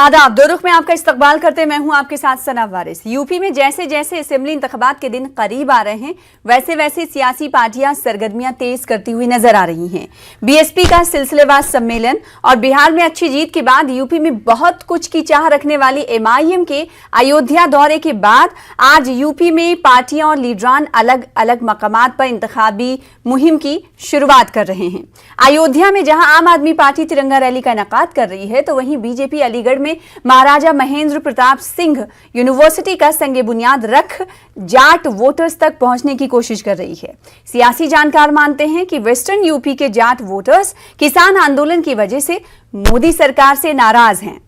आदाब, दो रुख में आपका इस्तकबाल करते मैं हूं आपके साथ सना वारिस। यूपी में जैसे जैसे असेंबली इंतखाबात के दिन करीब आ रहे हैं वैसे वैसे सियासी पार्टियां सरगर्मियां तेज करती हुई नजर आ रही हैं। बीएसपी का सिलसिलेवार सम्मेलन और बिहार में अच्छी जीत के बाद यूपी में बहुत कुछ की चाह रखने वाली एमआईएम के अयोध्या दौरे के बाद आज यूपी में पार्टियां और लीडरान अलग अलग मकामात पर इंतखाबी मुहिम की शुरुआत कर रहे हैं। अयोध्या में जहां आम आदमी पार्टी तिरंगा रैली का इनेकाद कर रही है तो वहीं बीजेपी अलीगढ़ में महाराजा महेंद्र प्रताप सिंह यूनिवर्सिटी का संगे बुनियाद रख जाट वोटर्स तक पहुंचने की कोशिश कर रही है। सियासी जानकार मानते हैं कि वेस्टर्न यूपी के जाट वोटर्स किसान आंदोलन की वजह से मोदी सरकार से नाराज हैं।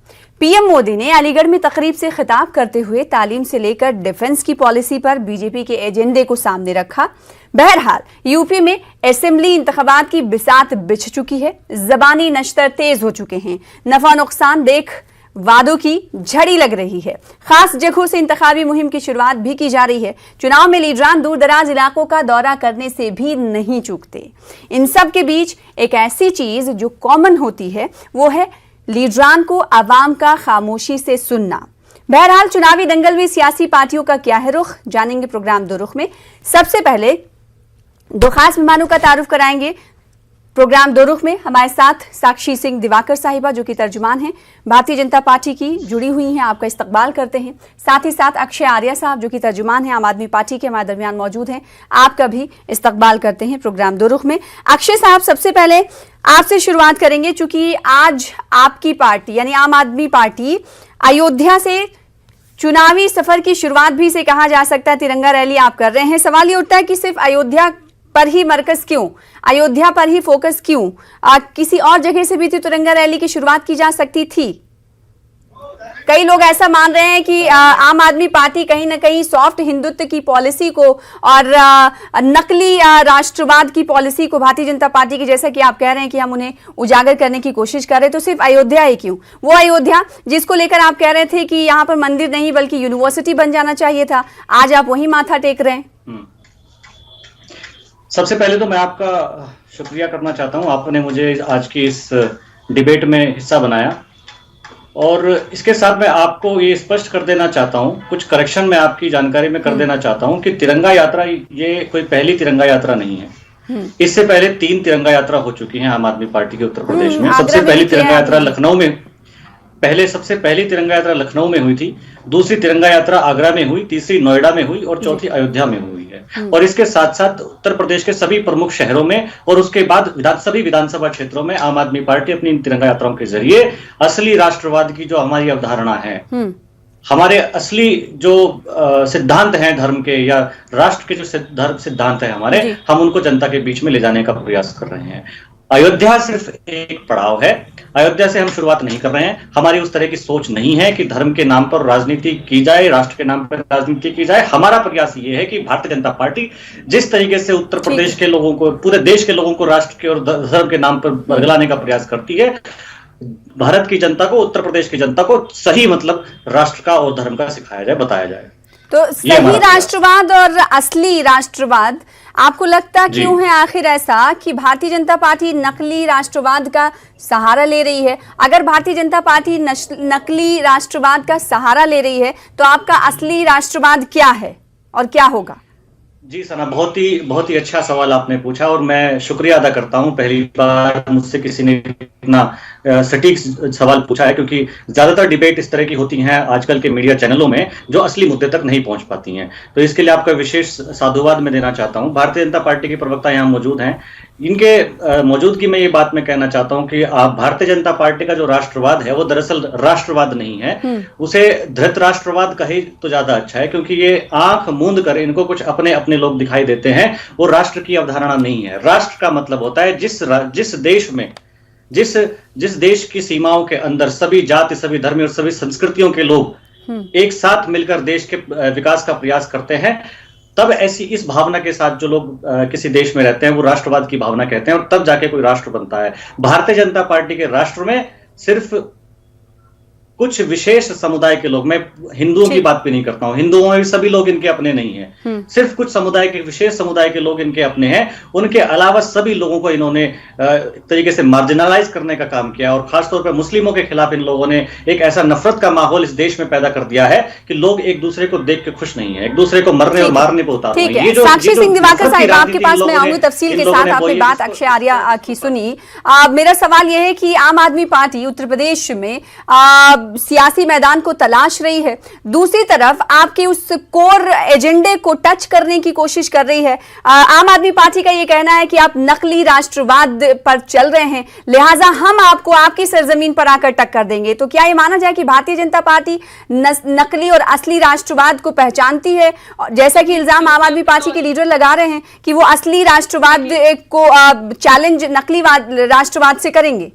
पीएम मोदी ने अलीगढ़ में तकरीब से खिताब करते हुए तालीम से लेकर डिफेंस की पॉलिसी पर बीजेपी के एजेंडे को सामने रखा। बहरहाल यूपी में असेंबली इंतखाबात की बिसात बिछ चुकी है, जबानी नश्तर तेज हो चुके हैं, नफा नुकसान देख वादों की झड़ी लग रही है। खास जगहों से इंतखाबी मुहिम की शुरुआत भी की जा रही है। चुनाव में लीडरान दूर दराज इलाकों का दौरा करने से भी नहीं चूकते। इन सब के बीच एक ऐसी चीज जो कॉमन होती है वो है लीडरान को आवाम का खामोशी से सुनना। बहरहाल चुनावी दंगल में सियासी पार्टियों का क्या है रुख, जानेंगे प्रोग्राम दो रुख में। सबसे पहले दो खास मेहमानों का तारुफ कराएंगे। प्रोग्राम दो रुख में हमारे साथ साक्षी सिंह दिवाकर साहिबा जो कि तर्जुमान हैं, भारतीय जनता पार्टी की जुड़ी हुई हैं, आपका इस्तकबाल करते हैं। साथ ही साथ अक्षय आर्या साहब जो कि तर्जुमान हैं आम आदमी पार्टी के, हमारे दरमियान मौजूद हैं, आपका भी इस्तकबाल करते हैं प्रोग्राम दो रुख में। अक्षय साहब, सबसे पहले आपसे शुरुआत करेंगे चूंकि आज आपकी पार्टी यानी आम आदमी पार्टी अयोध्या से चुनावी सफर की शुरुआत भी से कहा जा सकता है, तिरंगा रैली आप कर रहे हैं। सवाल ये उठता है कि सिर्फ अयोध्या पर ही मरकज क्यों, अयोध्या पर ही फोकस क्यों? किसी और जगह से भी तिरंगा रैली की शुरुआत की जा सकती थी। कई लोग ऐसा मान रहे हैं कि आम आदमी पार्टी कहीं ना कहीं सॉफ्ट हिंदुत्व की पॉलिसी को और नकली राष्ट्रवाद की पॉलिसी को भारतीय जनता पार्टी की, जैसा कि आप कह रहे हैं कि हम उन्हें उजागर करने की कोशिश कर रहे हैं, तो सिर्फ अयोध्या ही क्यों? वो अयोध्या जिसको लेकर आप कह रहे थे कि यहाँ पर मंदिर नहीं बल्कि यूनिवर्सिटी बन जाना चाहिए था, आज आप वही माथा टेक रहे हैं। सबसे पहले तो मैं आपका शुक्रिया करना चाहता हूं, आपने मुझे आज की इस डिबेट में हिस्सा बनाया और इसके साथ मैं आपको ये स्पष्ट कर देना चाहता हूं, कुछ करेक्शन मैं आपकी जानकारी में कर देना चाहता हूं कि तिरंगा यात्रा ये कोई पहली तिरंगा यात्रा नहीं है। इससे पहले 3 तिरंगा यात्रा हो चुकी हैं आम आदमी पार्टी के उत्तर प्रदेश में। सबसे पहली तिरंगा यात्रा लखनऊ में सबसे पहली तिरंगा यात्रा लखनऊ में हुई थी, दूसरी तिरंगा यात्रा आगरा में हुई, तीसरी नोएडा में हुई और चौथी अयोध्या में हुई है। और इसके साथ साथ उत्तर प्रदेश के सभी प्रमुख शहरों में और उसके बाद सभी विधानसभा क्षेत्रों में आम आदमी पार्टी अपनी तिरंगा यात्राओं के जरिए असली राष्ट्रवाद की जो हमारी अवधारणा है, हमारे असली जो सिद्धांत हैं धर्म के या राष्ट्र के जो धर्म सिद्धांत है हमारे, हम उनको जनता के बीच में ले जाने का प्रयास कर रहे हैं। अयोध्या सिर्फ एक पड़ाव है, अयोध्या से हम शुरुआत नहीं कर रहे हैं। हमारी उस तरह की सोच नहीं है कि धर्म के नाम पर राजनीति की जाए, राष्ट्र के नाम पर राजनीति की जाए। हमारा प्रयास ये है कि भारतीय जनता पार्टी जिस तरीके से उत्तर प्रदेश के लोगों को, पूरे देश के लोगों को राष्ट्र के और धर्म के नाम पर बरगलाने का प्रयास करती है, भारत की जनता को, उत्तर प्रदेश की जनता को सही मतलब राष्ट्र का और धर्म का सिखाया जाए, बताया जाए। तो सही राष्ट्रवाद और असली राष्ट्रवाद आपको लगता क्यों है आखिर ऐसा कि भारतीय जनता पार्टी नकली राष्ट्रवाद का सहारा ले रही है? अगर भारतीय जनता पार्टी नकली राष्ट्रवाद का सहारा ले रही है तो आपका असली राष्ट्रवाद क्या है और क्या होगा? जी सना, बहुत ही अच्छा सवाल आपने पूछा और मैं शुक्रिया अदा करता हूं, पहली बार मुझसे किसी ने इतना सटीक सवाल पूछा है, क्योंकि ज्यादातर डिबेट इस तरह की होती हैं आजकल के मीडिया चैनलों में जो असली मुद्दे तक नहीं पहुंच पाती हैं। तो इसके लिए आपका विशेष साधुवाद मैं देना चाहता हूं। भारतीय जनता पार्टी के प्रवक्ता यहाँ मौजूद हैं, इनके मौजूदगी में ये बात मैं कहना चाहता हूं कि भारतीय जनता पार्टी का जो राष्ट्रवाद है वो दरअसल राष्ट्रवाद नहीं है, उसे धृत राष्ट्रवाद कहे तो ज्यादा अच्छा है, क्योंकि ये आंख मूंद कर इनको कुछ अपने अपने लोग दिखाई देते हैं। वो राष्ट्र की अवधारणा नहीं है। राष्ट्र का मतलब होता है जिस देश में जिस देश की सीमाओं के अंदर सभी जाति, सभी धर्म और सभी संस्कृतियों के लोग एक साथ मिलकर देश के विकास का प्रयास करते हैं, तब ऐसी इस भावना के साथ जो लोग किसी देश में रहते हैं वो राष्ट्रवाद की भावना कहते हैं और तब जाके कोई राष्ट्र बनता है। भारतीय जनता पार्टी के राष्ट्र में सिर्फ कुछ विशेष समुदाय के लोग, मैं हिंदुओं की बात भी नहीं करता हूं, हिंदुओं में भी सभी लोग इनके अपने नहीं हैं, सिर्फ कुछ समुदाय के, विशेष समुदाय के लोग इनके अपने हैं। उनके अलावा सभी लोगों को इन्होंने तरीके से मार्जिनलाइज करने का काम किया और खासतौर पर मुस्लिमों के खिलाफ इन लोगों ने एक ऐसा नफरत का माहौल इस देश में पैदा कर दिया है कि लोग एक दूसरे को देख के खुश नहीं है, एक दूसरे को मरने और मारने पर उतार रहे हैं। साक्षी सिंह दिवाकर साहब, आपके पास मैं आऊंगी तफसील के साथ। आपने बात अक्षय आर्या की सुनी। मेरा सवाल यह है कि आम आदमी पार्टी उत्तर प्रदेश में सियासी मैदान को तलाश रही है, दूसरी तरफ आपके उस कोर एजेंडे को टच करने की कोशिश कर रही है। आम आदमी पार्टी का यह कहना है कि आप नकली राष्ट्रवाद पर चल रहे हैं, लिहाजा हम आपको आपकी सरजमीन पर आकर टक्कर देंगे। तो क्या यह माना जाए कि भारतीय जनता पार्टी नकली और असली राष्ट्रवाद को पहचानती है, जैसा कि इल्जाम आम आदमी पार्टी के लीडर लगा रहे हैं कि वो असली राष्ट्रवाद को चैलेंज नकली राष्ट्रवाद से करेंगे?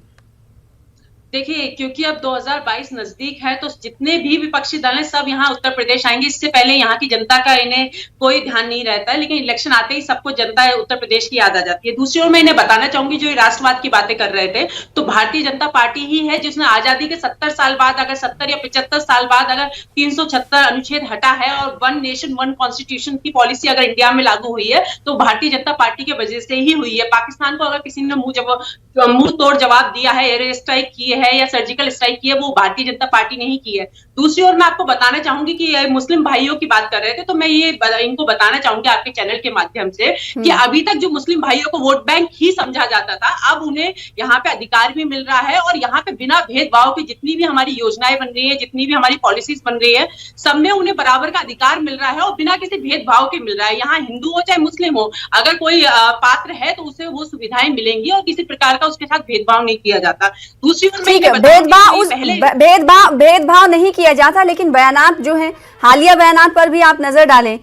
देखिए, क्योंकि अब 2022 नजदीक है तो जितने भी विपक्षी दल हैं सब यहाँ उत्तर प्रदेश आएंगे। इससे पहले यहाँ की जनता का इन्हें कोई ध्यान नहीं रहता है, लेकिन इलेक्शन आते ही सबको जनता उत्तर प्रदेश की याद आ जाती है। दूसरी ओर मैं इन्हें बताना चाहूंगी, जो राष्ट्रवाद की बातें कर रहे थे, तो भारतीय जनता पार्टी ही है जिसने आजादी के 70 साल बाद, अगर 70 या 75 साल बाद अगर 376 अनुच्छेद हटा है और वन नेशन वन कॉन्स्टिट्यूशन की पॉलिसी अगर इंडिया में लागू हुई है तो भारतीय जनता पार्टी के वजह से ही हुई है। पाकिस्तान को अगर किसी ने मुंह तोड़ जवाब दिया है, एयर स्ट्राइक की है या सर्जिकल स्ट्राइक की है, वो भारतीय जनता पार्टी ने ही की है। दूसरी ओर मैं आपको बताना चाहूंगी कि मुस्लिम भाइयों की बात कर रहे थे, तो मैं ये इनको बताना चाहूंगी आपके चैनल के माध्यम से कि अभी तक जो मुस्लिम भाइयों को वोट बैंक ही समझा जाता था, अब उन्हें यहाँ पे अधिकार भी मिल रहा है और यहाँ पे बिना भेदभाव के जितनी भी हमारी योजनाएं बन रही है, जितनी भी हमारी पॉलिसीज बन रही है, सब में उन्हें बराबर का अधिकार मिल रहा है और बिना किसी भेदभाव के मिल रहा है। यहाँ हिंदू हो चाहे मुस्लिम हो, अगर कोई पात्र है तो उसे वो सुविधाएं मिलेंगी और किसी प्रकार का उसके साथ भेदभाव नहीं किया जाता। दूसरी ओर भेदभाव नहीं किया जाता, लेकिन बयानात जो हैं, हालिया बयानात पर भी आप नजर डालें।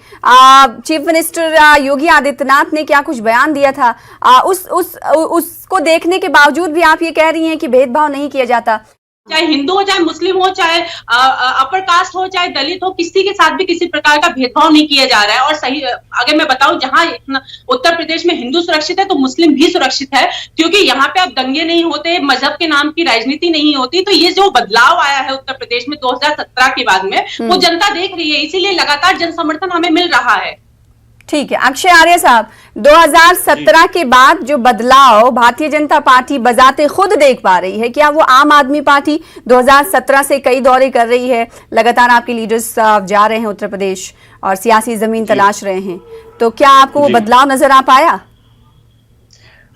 चीफ मिनिस्टर योगी आदित्यनाथ ने क्या कुछ बयान दिया था, उसको देखने के बावजूद भी आप ये कह रही हैं कि भेदभाव नहीं किया जाता। चाहे हिंदू हो, चाहे मुस्लिम हो, चाहे अपर कास्ट हो, चाहे दलित हो, किसी के साथ भी किसी प्रकार का भेदभाव नहीं किया जा रहा है। और सही अगर मैं बताऊं, जहां उत्तर प्रदेश में हिंदू सुरक्षित है तो मुस्लिम भी सुरक्षित है, क्योंकि यहाँ पे अब दंगे नहीं होते, मजहब के नाम की राजनीति नहीं होती। तो ये जो बदलाव आया है उत्तर प्रदेश में 2017 के बाद में, वो जनता देख रही है, इसीलिए लगातार जन समर्थन हमें मिल रहा है। ठीक है, अक्षय आर्य साहब, 2017 के बाद जो बदलाव भारतीय जनता पार्टी बजाते खुद देख पा रही है, क्या वो आम आदमी पार्टी 2017 से कई दौरे कर रही है, लगातार आपके लीडर्स जा रहे हैं उत्तर प्रदेश और सियासी जमीन तलाश रहे हैं, तो क्या आपको वो बदलाव नजर आ पाया?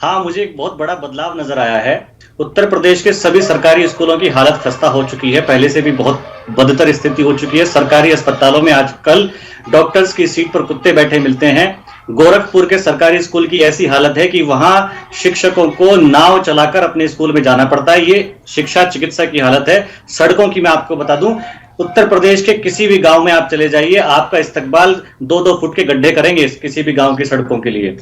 हाँ, मुझे एक बहुत बड़ा बदलाव नजर आया है। उत्तर प्रदेश के सभी सरकारी स्कूलों की हालत खस्ता हो चुकी है, पहले से भी बहुत बदतर स्थिति हो चुकी है। सरकारी अस्पतालों में आजकल डॉक्टर्स की सीट पर कुत्ते बैठे मिलते हैं। गोरखपुर के सरकारी स्कूल की ऐसी हालत है कि वहां शिक्षकों को नाव चलाकर अपने स्कूल में जाना पड़ता है। ये शिक्षा चिकित्सा की हालत है। सड़कों की मैं आपको बता दूं, उत्तर प्रदेश के किसी भी गांव में आप चले जाइए, आपका इस्तकबाल 2-2 फुट के गड्ढे करेंगे किसी भी गांव की सड़कों के लिए।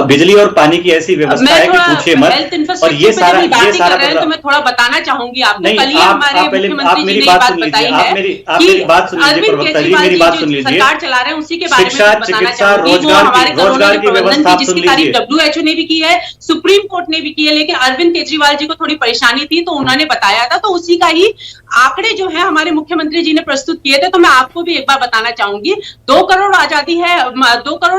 बिजली और पानी की ऐसी व्यवस्था है कि पूछिए मत। और ये सारा तो मैं थोड़ा बताना चाहूंगी आपको। कल ही हमारे मुख्यमंत्री जी ने बात बताई है, आप मेरी बात सुन लीजिए प्रवक्ता जी, मेरी बात सुन लीजिए। सरकार चला रहे हैं उसी के बारे में शिक्षा, चिकित्सा, रोजगार की व्यवस्था जिसकी तारीफ WHO ने भी की है, सुप्रीम कोर्ट ने भी की है, लेकिन अरविंद केजरीवाल जी को थोड़ी परेशानी थी तो उन्होंने बताया था, तो उसी का ही आंकड़े जो है हमारे मुख्यमंत्री जी ने प्रस्तुत किए थे। तो मैं आपको भी एक बार बताना चाहूंगी, 2 करोड़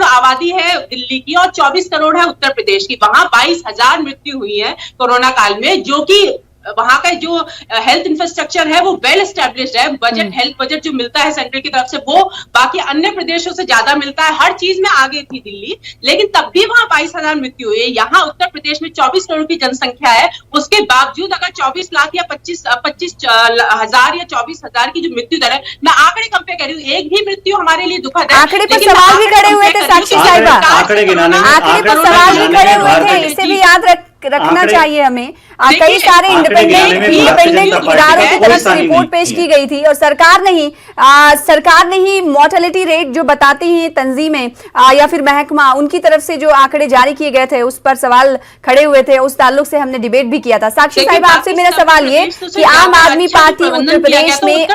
आबादी है दिल्ली की और 24 करोड़ है उत्तर प्रदेश की। वहां 22,000 मृत्यु हुई है कोरोना काल में, जो कि वहां का जो हेल्थ इंफ्रास्ट्रक्चर है वो वेल एस्टेब्लिश्ड है। बजट, हेल्थ बजट जो मिलता है सेंट्रल की तरफ से, वो बाकी अन्य प्रदेशों से ज्यादा मिलता है। हर चीज में आगे थी दिल्ली, लेकिन तब भी वहां 22,000 मृत्यु हुई है। यहाँ उत्तर प्रदेश में 24 करोड़ की जनसंख्या है, उसके बावजूद अगर 24 लाख या 25,000 या 24,000 की जो मृत्यु दर है, मैं आंकड़े कंपेयर कर रही हूँ, एक भी मृत्यु हमारे लिए दुखद है। आंकड़े पर सवाल भी खड़े हुए थे साक्षी साहिबा, आंकड़े पर सवाल भी खड़े हुए थे, इसे भी याद रखना चाहिए हमें। कई सारे इंडिपेंडेंट इदारों की तरफ से रिपोर्ट पेश की गई थी और सरकार ने ही मोर्टेलिटी रेट जो बताती हैं तंजीमें या फिर महकमा, उनकी तरफ से जो आंकड़े जारी किए गए थे उस पर सवाल खड़े हुए थे। उस ताल्लुक से हमने डिबेट भी किया था। साक्षी साहिब, आपसे मेरा सवाल ये कि आम आदमी पार्टी उत्तर प्रदेश में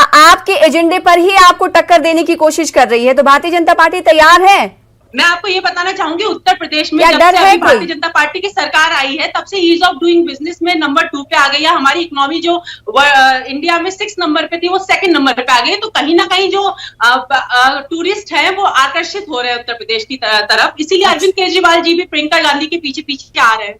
आपके एजेंडे पर ही आपको टक्कर देने की कोशिश कर रही है, तो भारतीय जनता पार्टी तैयार है? मैं आपको ये बताना चाहूंगी, उत्तर प्रदेश में क्या जब डर से है अभी कोई? भारतीय जनता पार्टी की सरकार आई है तब से ईज ऑफ डूइंग बिजनेस में नंबर 2 पे आ गई है। हमारी इकोनॉमी जो इंडिया में 6 नंबर पे थी वो 2nd नंबर पे आ गई है। तो कहीं ना कहीं जो टूरिस्ट है वो आकर्षित हो रहे हैं उत्तर प्रदेश की तरफ, इसीलिए अरविंद केजरीवाल जी भी प्रियंका गांधी के पीछे पीछे आ रहे हैं।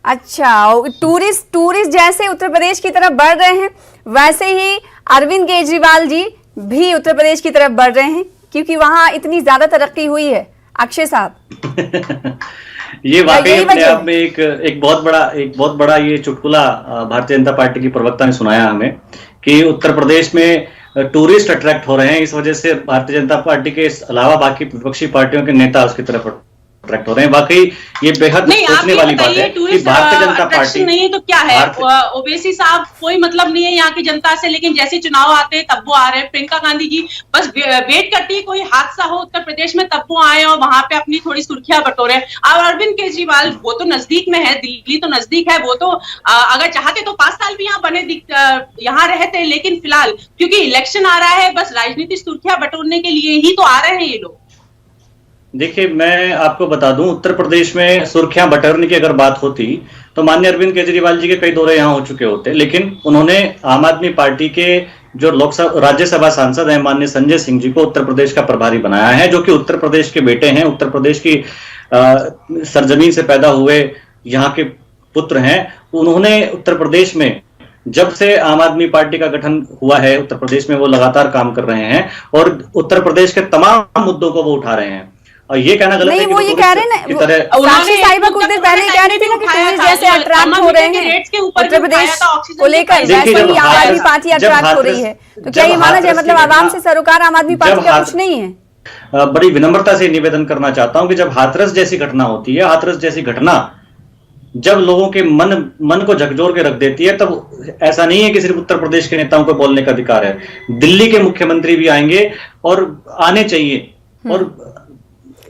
अच्छा, टूरिस्ट जैसे उत्तर प्रदेश की तरफ बढ़ रहे हैं, वैसे ही अरविंद केजरीवाल जी भी उत्तर प्रदेश की तरफ बढ़ रहे हैं, क्योंकि वहां इतनी ज्यादा तरक्की हुई है। अक्षय साहब, ये वाकई अपने आप में एक बहुत बड़ा ये चुटकुला भारतीय जनता पार्टी की प्रवक्ता ने सुनाया हमें, कि उत्तर प्रदेश में टूरिस्ट अट्रैक्ट हो रहे हैं, इस वजह से भारतीय जनता पार्टी के अलावा बाकी विपक्षी पार्टियों के नेता उसकी तरफ अट्रैक्ट हो रहे हैं। वाकई ये बेहद सोचने वाली बात है कि भारतीय जनता पार्टी नहीं है तो क्या है। ओवैसी साहब कोई मतलब नहीं है यहाँ की जनता से, लेकिन जैसे चुनाव आते हैं तब वो आ रहे हैं। प्रियंका गांधी जी बस वेट करती है कोई हादसा हो उत्तर प्रदेश में तब वो आए और वहां पे अपनी थोड़ी सुर्खियां बटोरे। और अरविंद केजरीवाल वो तो नजदीक में है, दिल्ली तो नजदीक है, वो तो अगर चाहते तो 5 साल भी यहाँ बने यहाँ रहते, लेकिन फिलहाल क्योंकि इलेक्शन आ रहा है बस राजनीतिक सुर्खियां बटोरने के लिए ही तो आ रहे हैं ये लोग। देखिए, मैं आपको बता दूं, उत्तर प्रदेश में सुर्खियां बटोरने की अगर बात होती तो माननीय अरविंद केजरीवाल जी के कई दौरे यहां हो चुके होते, लेकिन उन्होंने आम आदमी पार्टी के जो लोकसभा राज्यसभा सांसद हैं माननीय संजय सिंह जी को उत्तर प्रदेश का प्रभारी बनाया है, जो कि उत्तर प्रदेश के बेटे हैं, उत्तर प्रदेश की सरजमीन से पैदा हुए यहाँ के पुत्र हैं। उन्होंने उत्तर प्रदेश में जब से आम आदमी पार्टी का गठन हुआ है उत्तर प्रदेश में वो लगातार काम कर रहे हैं और उत्तर प्रदेश के तमाम मुद्दों को वो उठा रहे हैं। और ये कहना गलत है कि वो ये कह रहे हैं ना, साक्षी साहिबा कुछ देर पहले कह रही थी ना कि टूरिस्ट जैसे अट्रैक्ट हो रहे हैं उत्तर प्रदेश को लेकर, वैसे ही आम आदमी पार्टी अट्रैक्ट हो रही है। तो क्या ये माना जाए मतलब आवाम से सरोकार आम आदमी पार्टी का कुछ नहीं है? बड़ी विनम्रता से निवेदन करना चाहता हूं कि जब हाथरस जैसी घटना होती है, हाथरस जैसी घटना जब लोगों के मन को झकझोर के रख देती है, तब ऐसा नहीं है कि सिर्फ उत्तर प्रदेश के नेताओं को बोलने का अधिकार है। दिल्ली के मुख्यमंत्री भी आएंगे और आने चाहिए, और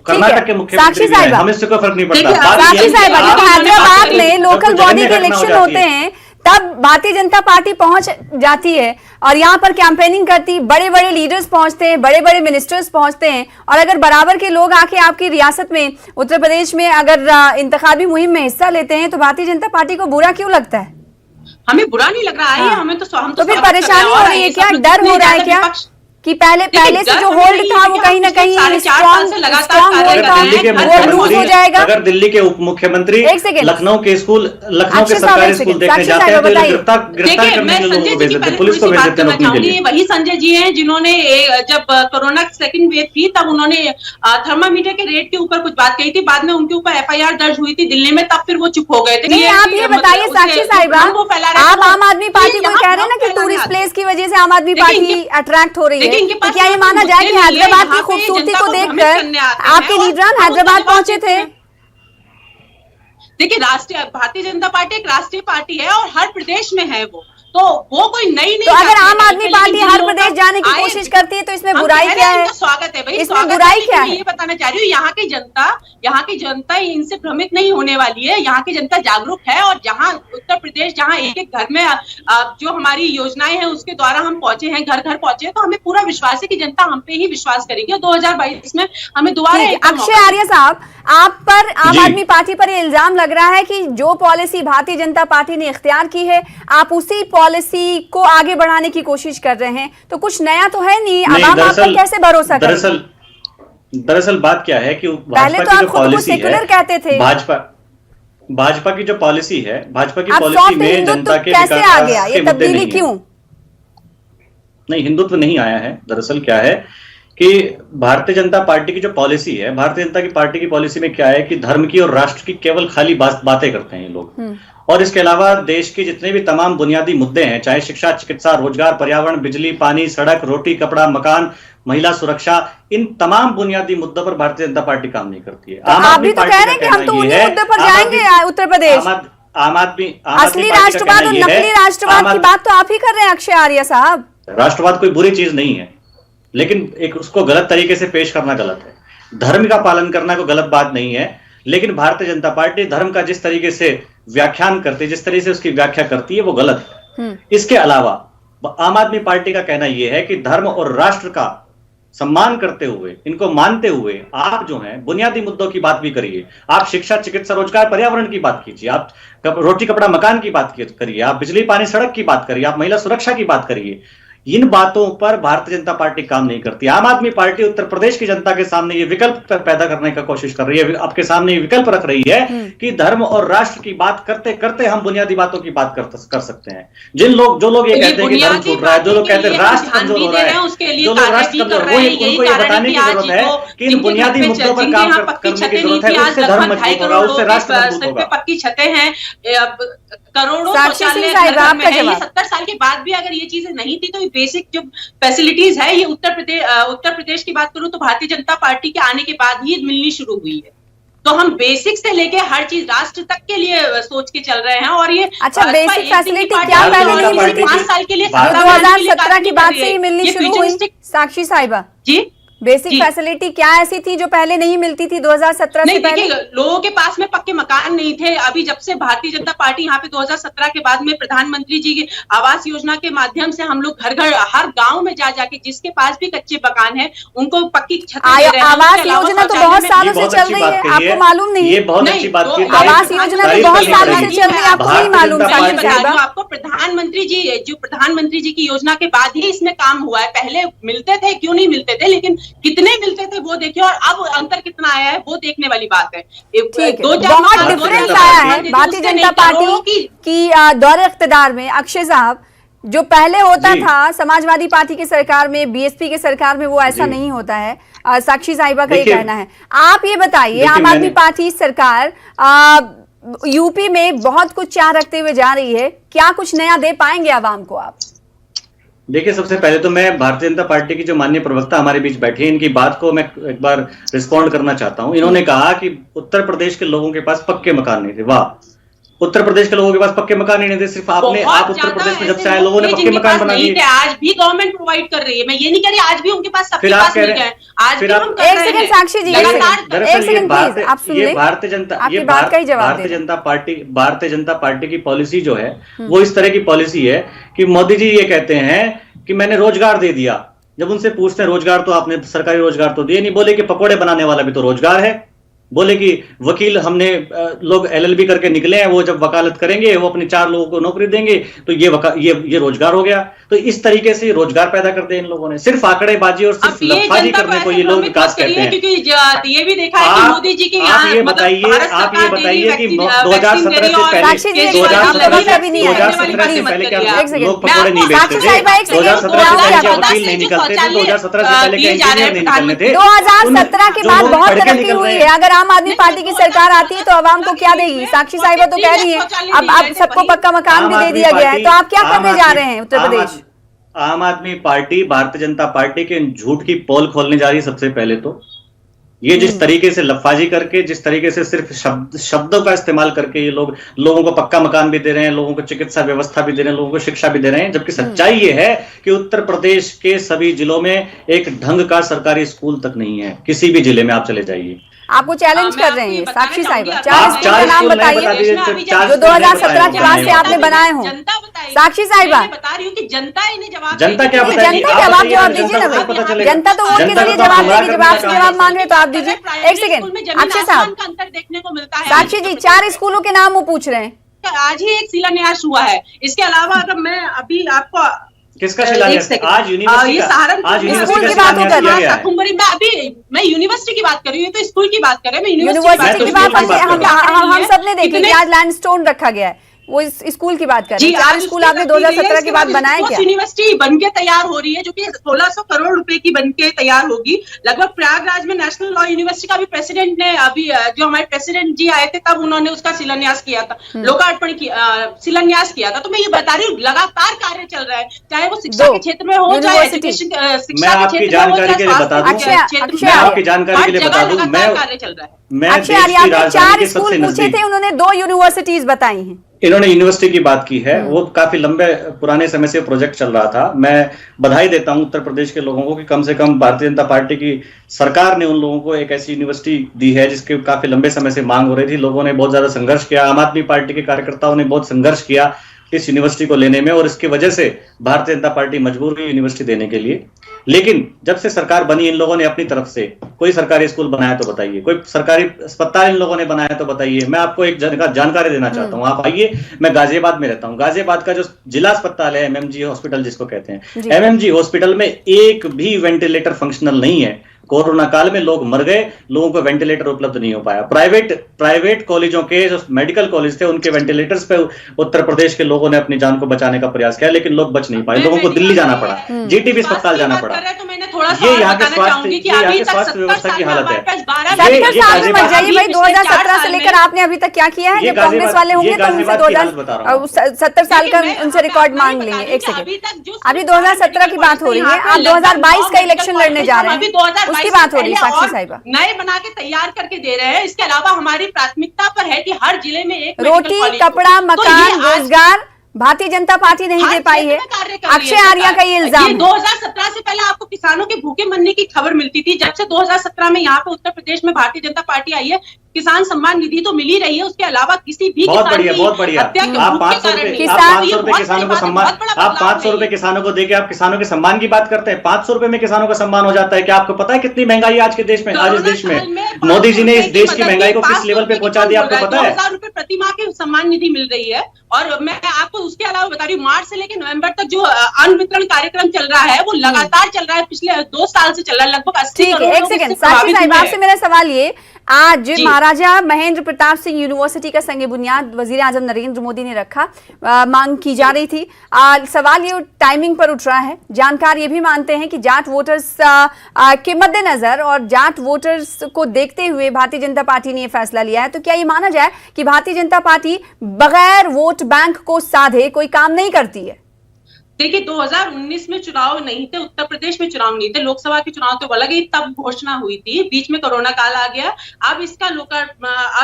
कर्नाटक के मुख्यमंत्री भी आए, हमें इससे कोई फर्क नहीं पड़ता। साक्षी साहिबा, जब हैदराबाद में लोकल बॉडी के इलेक्शन होते हैं तब भारतीय जनता पार्टी पहुंच जाती है और यहाँ पर कैंपेनिंग करती, बड़े बड़े लीडर्स पहुंचते हैं, बड़े बड़े मिनिस्टर्स पहुंचते हैं, और अगर बराबर के लोग आके आपकी रियासत में उत्तर प्रदेश में अगर इंतखाबी मुहिम में हिस्सा लेते हैं तो भारतीय जनता पार्टी को बुरा क्यों लगता है? हमें बुरा नहीं लग रहा है, हमें तो फिर परेशानी हो रही है क्या? डर हो रहा है क्या कि पहले से जो होल्ड था वो कहीं ना कहीं स्ट्रॉन्ग होल्ड था, वो लूज हो जाएगा? अगर दिल्ली के उप मुख्यमंत्री लखनऊ के सरकारी स्कूल देखने जाते हैं तो गिरफ्तार करने के लोगों को भेज देते हैं, पुलिस को भेज देते हैं नौकरी के लिए। वही संजय जी हैं जिन्होंने जब कोरोना की 2nd वेव थी तब उन्होंने थर्मामीटर के रेट के ऊपर कुछ बात कही थी, बाद में उनके ऊपर FIR दर्ज हुई थी दिल्ली में, तब फिर वो चुप हो गए थे। नहीं, आप ये बताइए साक्षी साहिबा, आप आम आदमी पार्टी को कह रहे हैं ना कि टूरिस्ट प्लेस की वजह से आम आदमी पार्टी अट्रैक्ट हो रही है, तो क्या ये माना जाए कि हैदराबाद की खूबसूरती को देखकर आपके लीडरान हैदराबाद पहुंचे थे? देखिए, भारतीय जनता पार्टी एक राष्ट्रीय पार्टी है और हर प्रदेश में है वो कोई नई नहीं। तो अगर आम आदमी पार्टी हर प्रदेश जाने की कोशिश करती है तो इसमें बुराई क्या है? स्वागत है भाई, इसमें बुराई क्या है? ये बताना चाह रही हूँ, यहाँ की जनता इनसे भ्रमित नहीं होने वाली है। यहाँ की जनता जागरूक है, और जहाँ उत्तर प्रदेश जहाँ एक घर में जो हमारी योजनाएं हैं उसके द्वारा हम पहुंचे हैं, घर घर पहुंचे हैं, तो हमें पूरा विश्वास है कि जनता हम पे ही विश्वास करेगी और 2022 में हमें दोबारा। अक्षय आर्य साहब, आप पर आम आदमी पार्टी पर ये इल्जाम लग रहा है कि जो पॉलिसी भारतीय जनता पार्टी ने इख्तियार की है आप उसी पॉलिसी को आगे बढ़ाने की कोशिश कर रहे हैं, तो कुछ नया तो है नहीं। आवाम आप पर कैसे भरोसा करें? दरअसल बात क्या है कि पहले तो आप खुद को सेक्युलर कहते थे। भाजपा की जो पॉलिसी है, भाजपा की पॉलिसी में जनता के कैसे आ गया ये तब्दीली? क्यों नहीं, हिंदुत्व नहीं आया है। दरअसल क्या है कि भारतीय जनता पार्टी की जो पॉलिसी है, भारतीय जनता की पार्टी की पॉलिसी में क्या है कि धर्म की और राष्ट्र की केवल खाली बातें करते हैं ये लोग, और इसके अलावा देश के जितने भी तमाम बुनियादी मुद्दे हैं, चाहे शिक्षा, चिकित्सा, रोजगार, पर्यावरण, बिजली, पानी, सड़क, रोटी, कपड़ा, मकान, महिला सुरक्षा, इन तमाम बुनियादी मुद्दों पर भारतीय जनता पार्टी काम नहीं करती है। आप भी तो कह रहे हैं कि हम तो उन्हीं मुद्दे पर जाएंगे उत्तर प्रदेश। आम आदमी असली राष्ट्रवाद और नकली राष्ट्रवाद की बात तो आप ही कर रहे हैं अक्षय आर्य साहब। राष्ट्रवाद कोई बुरी चीज नहीं है, लेकिन एक उसको गलत तरीके से पेश करना गलत है। धर्म का पालन करना कोई गलत बात नहीं है, लेकिन भारतीय जनता पार्टी धर्म का जिस तरीके से व्याख्यान करती है, जिस तरीके से उसकी व्याख्या करती है, वो गलत है। इसके अलावा आम आदमी पार्टी का कहना यह है कि धर्म और राष्ट्र का सम्मान करते हुए, इनको मानते हुए आप जो हैं बुनियादी मुद्दों की बात भी करिए। आप शिक्षा, चिकित्सा, रोजगार, पर्यावरण की बात कीजिए, आप रोटी कपड़ा मकान की बात करिए, आप बिजली पानी सड़क की बात करिए, आप महिला सुरक्षा की बात करिए। इन बातों पर भारतीय जनता पार्टी काम नहीं करती। आम आदमी पार्टी उत्तर प्रदेश की जनता के सामने ये विकल्प पैदा करने का कोशिश कर रही है, आपके सामने ये विकल्प रख रही है कि धर्म और राष्ट्र की बात करते करते हम बुनियादी बातों की बात कर सकते हैं। जो लोग ये कहते हैं कि धर्म छूट रहा है, जो लोग कहते हैं राष्ट्र कमजोर हो रहा है, जो लोग राष्ट्र कमजोर, उनको ये बताने की जरूरत है कि इन बुनियादी मुद्दों पर काम करने की जरूरत है। उससे धर्म मजबूत होगा, उससे राष्ट्र मजबूत होगा। पक्की छतें हैं, करोड़ों साक्षी सिंह शौचालय साहिब, घर आपका में है। ये जवाब। 70 साल के बाद भी अगर ये चीजें नहीं थी तो ये बेसिक जो फैसिलिटीज है ये उत्तर प्रदेश की बात करूं तो भारतीय जनता पार्टी के आने के बाद ही मिलनी शुरू हुई है। तो हम बेसिक से लेके हर चीज राष्ट्र तक के लिए सोच के चल रहे हैं। और ये अच्छा, बेसिक फैसिलिटी क्या पहले नहीं मिलती थी? 5 साल के लिए 2017 के बाद से ही मिलनी शुरू हुई। साक्षी साहिबा जी, बेसिक फैसिलिटी क्या ऐसी थी जो पहले नहीं मिलती थी 2017 से नहीं, पहले? देखिए, लोगों के पास में पक्के मकान नहीं थे। अभी जब से भारतीय जनता पार्टी यहाँ पे 2017 के बाद में प्रधानमंत्री जी की आवास योजना के माध्यम से हम लोग घर घर हर गांव में जा जाके जिसके पास भी कच्चे मकान है उनको पक्की छत दे रहे हैं। आवास योजना तो बहुत सालों से चल रही है, आपको मालूम नहीं? ये बहुत अच्छी बात की। आवास योजना तो बहुत सालों से चल रही है, आपको नहीं मालूम? आपको प्रधानमंत्री जी की योजना के बाद ही इसमें काम हुआ है। पहले मिलते थे, क्यों नहीं मिलते थे, लेकिन कितने मिलते थे वो देखिए, और अब अंतर कितना आया है वो देखने वाली बात है। ठीक है, बहुत डिफरेंस आया है भारतीय जनता पार्टी की दौरे इख्तिदार में। अक्षय साहब, जो पहले होता था समाजवादी पार्टी की सरकार में, बीएसपी की सरकार में, वो ऐसा नहीं होता है। साक्षी साहिबा का ये कहना है। आप ये बताइए, आम आदमी पार्टी सरकार यूपी में बहुत कुछ चाह रखते हुए जा रही है, क्या कुछ नया दे पाएंगे आवाम को आप? देखिए, सबसे पहले तो मैं भारतीय जनता पार्टी की जो माननीय प्रवक्ता हमारे बीच बैठे हैं, इनकी बात को मैं एक बार रिस्पॉन्ड करना चाहता हूं। इन्होंने कहा कि उत्तर प्रदेश के लोगों के पास पक्के मकान नहीं थे। वाह, उत्तर प्रदेश के लोगों के पास पक्के मकान नहीं थे। सिर्फ आप उत्तर प्रदेश में जब से आए लोगों ने पक्के मकान बना दिए। आज भी गवर्नमेंट प्रोवाइड कर रही है, मैं ये नहीं कह रही आज भी उनके पास सबके पास मिल गए। आज भी हम कर रहे हैं। एक सेकंड साक्षी जी, एक सेकंड प्लीज, आप सुन लें। भारतीय जनता पार्टी की पॉलिसी जो है वो इस तरह की पॉलिसी है कि मोदी जी ये कहते हैं कि मैंने रोजगार दे दिया। जब उनसे पूछते हैं रोजगार तो आपने सरकारी रोजगार तो दिए नहीं, बोले कि पकोड़े बनाने वाला भी तो रोजगार है। बोले कि वकील हमने लोग एलएलबी करके निकले हैं, वो जब वकालत करेंगे वो अपने 4 लोगों को नौकरी देंगे तो ये रोजगार हो गया। तो इस तरीके से रोजगार पैदा कर दिया इन लोगों ने। सिर्फ आंकड़ेबाजी और सिर्फ लफाजी करने को ये लोग विकास कहते हैं। क्योंकि ये भी देखा है कि मोदी जी के आप ये बताइए कि 2017 से पहले 2017 से पहले क्या लोग पकौड़े नहीं बेचते थे? 2017 से पहले क्या वकील नहीं निकलते थे? 2017 से पहले क्या इंजीनियर नहीं निकलने थे? 2017 के बाद बहुत तरक्की हुई है। अगर आम आदमी पार्टी की सरकार आती है तो आवाम को क्या देगी? साक्षी साहिबा तो कह रही है अब सबको पक्का मकान भी दे दिया गया है, तो आप क्या करने जा रहे हैं उत्तर प्रदेश? आम आदमी पार्टी, भारतीय जनता पार्टी के झूठ की पोल खोलने जा रही है। सबसे पहले तो ये जिस तरीके से लफाजी करके, जिस तरीके से सिर्फ शब्दों का इस्तेमाल करके ये लोगों को पक्का मकान भी दे रहे हैं, लोगों को चिकित्सा व्यवस्था भी दे रहे हैं, लोगों को शिक्षा भी दे रहे हैं, जबकि सच्चाई ये है कि उत्तर प्रदेश के सभी जिलों में एक ढंग का सरकारी स्कूल तक नहीं है। किसी भी जिले में आप चले जाइए। आपको चैलेंज कर रहे हैं साक्षी साहिबा, 4 स्कूल का नाम बताइए जो 2017 के बाद से आपने बनाए हो। साक्षी साहिबा, बता रही हूँ कि जनता इन्हें जवाब, जनता क्या बताएगी? जनता के आप जवाब दीजिए ना। जनता तो वोट के जरिए जवाब देगी। जब आपसे जवाब मांग रहे तो आप दीजिए। एक सेकंड अक्षय साहब, अंतर देखने को मिलता है। साक्षी जी, 4 स्कूलों के नाम वो पूछ रहे हैं। आज ही एक शिलान्यास हुआ है। इसके अलावा अगर मैं अभी आपको किसका शिलान्यास? आज यूनिवर्सिटी की बात कर रहे हैं। मैं यूनिवर्सिटी की बात कर रही हूँ, तो स्कूल की बात कर रहे हैं। यूनिवर्सिटी की बात हम सबने देखी कि आज लैंडस्टोन रखा गया है, वो इस स्कूल की बात कर रहे हैं। 4 स्कूल आपने 2017 के बाद बनाए क्या? यूनिवर्सिटी बनके तैयार हो रही है जो कि 1600 करोड़ रुपए की बनके तैयार होगी। लगभग प्रयागराज में नेशनल लॉ यूनिवर्सिटी का भी प्रेसिडेंट ने अभी जो हमारे प्रेसिडेंट जी आए थे तब उन्होंने उसका शिलान्यास किया था, लोकार्पण शिलान्यास किया था। तो मैं ये बता रही हूँ लगातार कार्य चल रहा है, चाहे वो शिक्षा के क्षेत्र में हो, चाहे एजुकेशन मैं आपकी जानकारी के लिए बता दूं, मैं आपकी जानकारी के लिए बता दूं, कार्य चल रहा है। अक्षय, आपने 4 स्कूल पूछे थे, उन्होंने 2 यूनिवर्सिटीज बताई हैं। इन्होंने यूनिवर्सिटी की बात की है, वो काफी लंबे पुराने समय से प्रोजेक्ट चल रहा था। मैं बधाई देता हूं उत्तर प्रदेश के लोगों को कि कम से कम भारतीय जनता पार्टी की सरकार ने उन लोगों को एक ऐसी यूनिवर्सिटी दी है जिसके काफी लंबे समय से मांग हो रही थी। लोगों ने बहुत ज्यादा संघर्ष किया, आम आदमी पार्टी के कार्यकर्ताओं ने बहुत संघर्ष किया, इस यूनिवर्सिटी को लेने में, और इसकी वजह से भारतीय जनता पार्टी मजबूर हुई यूनिवर्सिटी देने के लिए। लेकिन जब से सरकार बनी, इन लोगों ने अपनी तरफ से कोई सरकारी स्कूल बनाया तो बताइए, कोई सरकारी अस्पताल इन लोगों ने बनाया तो बताइए। मैं आपको एक जानकारी देना चाहता हूं, आप आइए, मैं गाजियाबाद में रहता हूं। गाजियाबाद का जो जिला अस्पताल है, एमएमजी हॉस्पिटल जिसको कहते हैं, एमएमजी हॉस्पिटल में एक भी वेंटिलेटर फंक्शनल नहीं है। कोरोना काल में लोग मर गए, लोगों को वेंटिलेटर उपलब्ध नहीं हो पाया। प्राइवेट कॉलेजों के जो मेडिकल कॉलेज थे, उनके वेंटिलेटर्स पे उत्तर प्रदेश के लोगों ने अपनी जान को बचाने का प्रयास किया, लेकिन लोग बच नहीं पाए। लोगों को दिल्ली जाना पड़ा, जीटीबी अस्पताल जाना पड़ा। ये यहाँ के स्वास्थ्य व्यवस्था की हालत है। 70 साल में मर जाइए भाई। 2017 से लेकर आपने अभी तक क्या किया है? जब कांग्रेस वाले होंगे तो उनसे 2070 साल का उनसे रिकॉर्ड मांग लेंगे। एक सेकंड, अभी 2017 की बात हो रही है, आप 2022 का इलेक्शन लड़ने जा रहे हैं, उसकी बात हो रही है। साक्षी साहिबा, नए बना के तैयार करके दे रहे हैं। इसके अलावा हमारी प्राथमिकता पर है कि हर जिले में एक रोटी, कपड़ा, मकान, रोजगार भारतीय जनता पार्टी नहीं दे पाई है। अक्षय आर्या का ये इल्जाम है। 2017 से पहले आपको किसानों के भूखे मरने की खबर मिलती थी। जब से 2017 में यहाँ पे उत्तर प्रदेश में भारतीय जनता पार्टी आई है, किसान सम्मान निधि तो मिल ही रही है। उसके अलावा किसी भी बहुत बढ़िया आप 500 रुपए किसानों को सम्मान, आप 500 रुपए किसानों को देके आप किसानों के सम्मान की बात करते हैं। 500 रुपए में किसानों का सम्मान हो जाता है। क्या आपको पता है कितनी महंगाई है आज के देश में? आज इस देश में मोदी जी ने इस देश की महंगाई को किस लेवल पे पहुंचा दिया, आपको पता है? 2000 रुपए प्रति माह की सम्मान निधि मिल रही है। और मैं आपको उसके अलावा बता रही हूँ, मार्च से लेकर नवंबर तक जो अन्न वितरण कार्यक्रम चल रहा है, वो लगातार चल रहा है। पिछले 2 साल से चल रहा है। लगभग 80 करोड़। एक सेकंड साक्षी साहिब, आपसे मेरा सवाल ये, आज महाराजा महेंद्र प्रताप सिंह यूनिवर्सिटी का संग बुनियाद वजीर आजम नरेंद्र मोदी ने रखा, मांग की जा रही थी। सवाल ये टाइमिंग पर उठ रहा है। जानकार ये भी मानते हैं कि जाट वोटर्स के मद्देनजर और जाट वोटर्स को देखते हुए भारतीय जनता पार्टी ने यह फैसला लिया है। तो क्या ये माना जाए कि भारतीय जनता पार्टी बगैर वोट बैंक को साधे कोई काम नहीं करती है? देखिए, 2019 में चुनाव नहीं थे, उत्तर प्रदेश में चुनाव नहीं थे, लोकसभा के चुनाव तो अलग ही तब घोषणा हुई थी। बीच में कोरोना काल आ गया। अब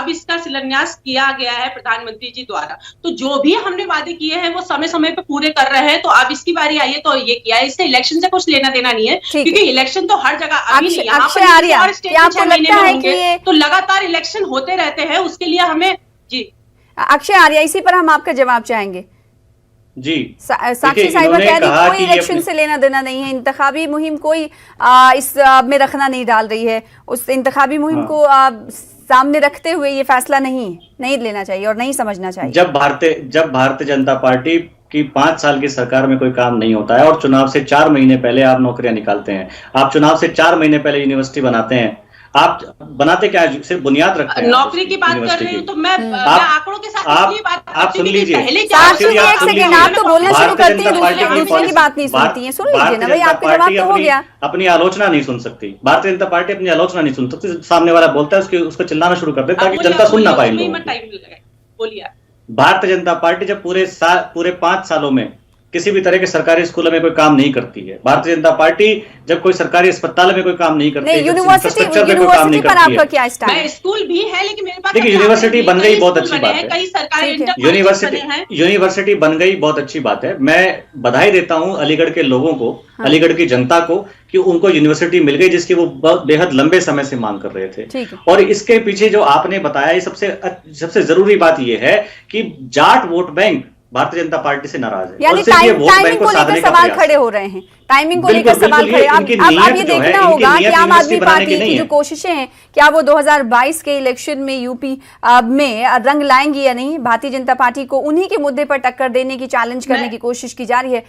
इसका शिलान्यास किया गया है प्रधानमंत्री जी द्वारा। तो जो भी हमने वादे किए हैं वो समय समय पे पूरे कर रहे हैं। तो अब इसकी बारी आई है तो ये किया है। इससे इलेक्शन से कुछ लेना देना नहीं है, क्योंकि इलेक्शन तो हर जगह अभी नहीं, यहाँ पर होंगे तो लगातार इलेक्शन होते रहते हैं। उसके लिए हमें जी अक्षय आर्या, इसी पर हम आपका जवाब चाहेंगे जी। साक्षी साहिबा कह रही कोई इलेक्शन से लेना देना नहीं है, इंतखाबी मुहिम कोई इस में रखना नहीं डाल रही है। उस इंतखाबी मुहिम को सामने रखते हुए ये फैसला नहीं लेना चाहिए और नहीं समझना चाहिए। जब भारतीय जनता पार्टी की 5 साल की सरकार में कोई काम नहीं होता है और चुनाव से 4 महीने पहले आप नौकरियां निकालते हैं, आप चुनाव से 4 महीने पहले यूनिवर्सिटी बनाते हैं, आप बनाते क्या है? सिर्फ बुनियाद रखते हैं। नौकरी की बात कर रही हूँ तो मैं आंकड़ों के साथ आप सुन लीजिए। आप तो बोलना शुरू करती है, दूसरे की बात नहीं सुनती है। सुन लीजिए ना भाई, आपका जवाब तो हो गया। अपनी आलोचना नहीं सुन सकती भारतीय जनता पार्टी, अपनी आलोचना नहीं सुन सकती। सामने वाला बोलता है उसको चिल्लाना शुरू कर दे ताकि जनता सुन ना पाए। बोलिए। भारतीय जनता पार्टी जब पूरे 5 सालों में किसी भी तरह के सरकारी स्कूलों में कोई काम नहीं करती है, भारतीय जनता पार्टी जब कोई सरकारी अस्पताल में कोई काम नहीं करती है, यूनिवर्सिटी पर आपका क्या स्टैंड है? स्कूल भी है लेकिन मेरे पास देखिए, यूनिवर्सिटी बन गई बहुत अच्छी बात है। कई सरकारी यूनिवर्सिटी बन गई बहुत अच्छी बात है। मैं बधाई देता हूं अलीगढ़ के लोगों को, अलीगढ़ की जनता को, कि उनको यूनिवर्सिटी मिल गई जिसकी वो बेहद लंबे समय से मांग कर रहे थे। और इसके पीछे जो आपने बताया, ये सबसे जरूरी बात ये है कि Jat vote bank Bharatiya Janata party से नाराज है। यानी टाइमिंग को लेकर सवाल खड़े हो रहे हैं। टाइमिंग को लेकर सवाल खड़े। अब ये देखना होगा कि आम आदमी पार्टी की जो कोशिशें हैं, क्या वो 2022 के इलेक्शन में यूपी में रंग लाएंगी या नहीं? भारतीय जनता पार्टी को उन्हीं के मुद्दे पर टक्कर देने की, चैलेंज करने की कोशिश की जा रही है।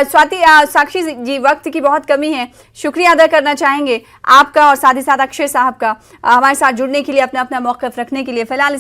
स्वाति, साक्षी जी, वक्त की बहुत कमी है, शुक्रिया अदा करना चाहेंगे आपका और साथ ही साथ अक्षय साहब का हमारे साथ जुड़ने के लिए, अपना मौक़िफ़ रखने के लिए। फिलहाल